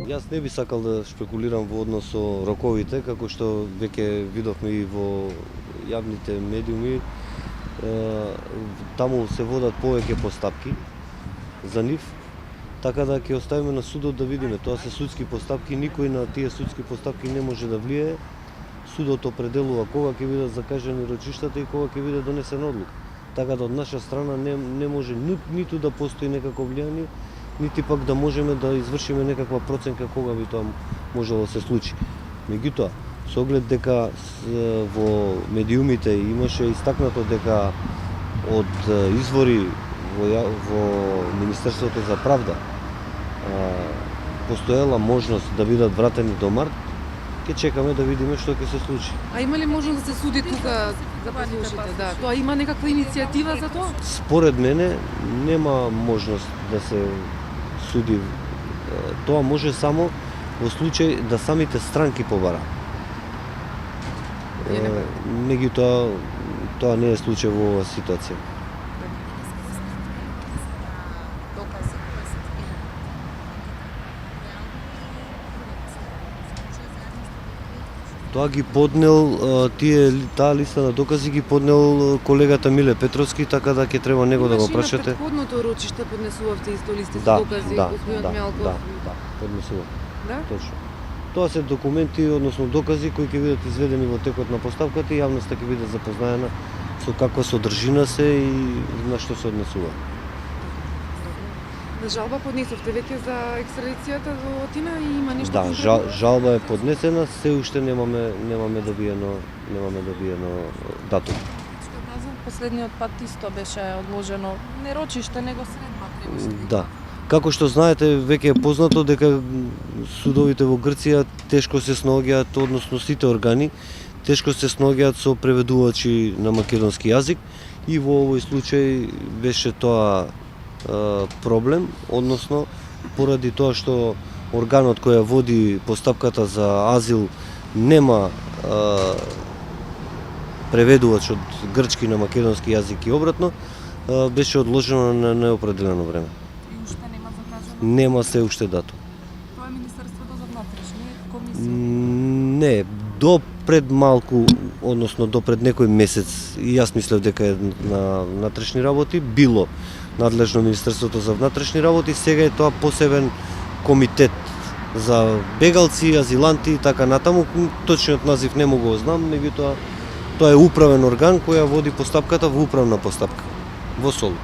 Јас не би сакал да шпекулирам во однос со роковите, како што веќе видовме и во јавните медиуми. Таму се водат повеќе постапки за нив, така да ќе оставиме на судот да видиме. Тоа се судски постапки, никој на тие судски постапки не може да влие. Судот определува кога ќе бидат закажани рочиштата и кога ќе биде донесена одлука. Така да од наша страна не може ниту да постои некакво влијание, нити пак да можеме да извршиме некаква проценка кога би тоа можело да се случи. Меѓутоа, со оглед дека во медиумите имаше истакнато дека од извори во Министерството за правда постоела можност да бидат вратени до март, ќе чекаме да видиме што ќе се случи. А има ли можност да се суди тука за пасошите? Да. Тоа има некаква иницијатива за тоа? Според мене нема можност да се суди. Тоа може само во случај да самите странки побараат. Меѓутоа, тоа не е случај во оваа ситуација. Тоа ги поднел таа листа на докази ги поднел колегата Миле Петровски, така да ќе треба него да го прашате. На претходното рочиште поднесувавте исто листи со Да, докази, да, господинот да, Мјалков. да, поднесува. Да? Точно. Тоа се документи, односно докази кои ќе бидат изведени во текот на поставката и јавноста ќе биде запознаена со каква содржина се и на што се однесува. На жалба поднесовте веќе за екстрадицијата во Атина и има нешто Да, конкретно? жалба е поднесена, се уште немаме добиено датум. Што казав, последниот пат исто беше одложено не рочиште, него средба требаше. Да. Како што знаете, веќе е познато дека судовите во Грција тешко се снаоѓаат, односно сите органи, тешко се снаоѓаат со преведувачи на македонски јазик и во овој случај беше тоа проблем, односно поради тоа што органот кој ја води постапката за азил нема преведувач од грчки на македонски јазик и обратно, беше одложено на неопределено време. И уште нема закажано. Нема се уште датум. Тоа е Министерството за внатрешни комисија. Не, до пред малку, односно до пред некој месец, и јас мислев дека е на внатрешни работи, било надлежно Министерството за внатрешни работи, сега е тоа посебен комитет за бегалци, азиланти и така натаму. Точниот назив не могу го знам, меѓутоа тоа е управен орган која води постапката во управна постапка во Солун.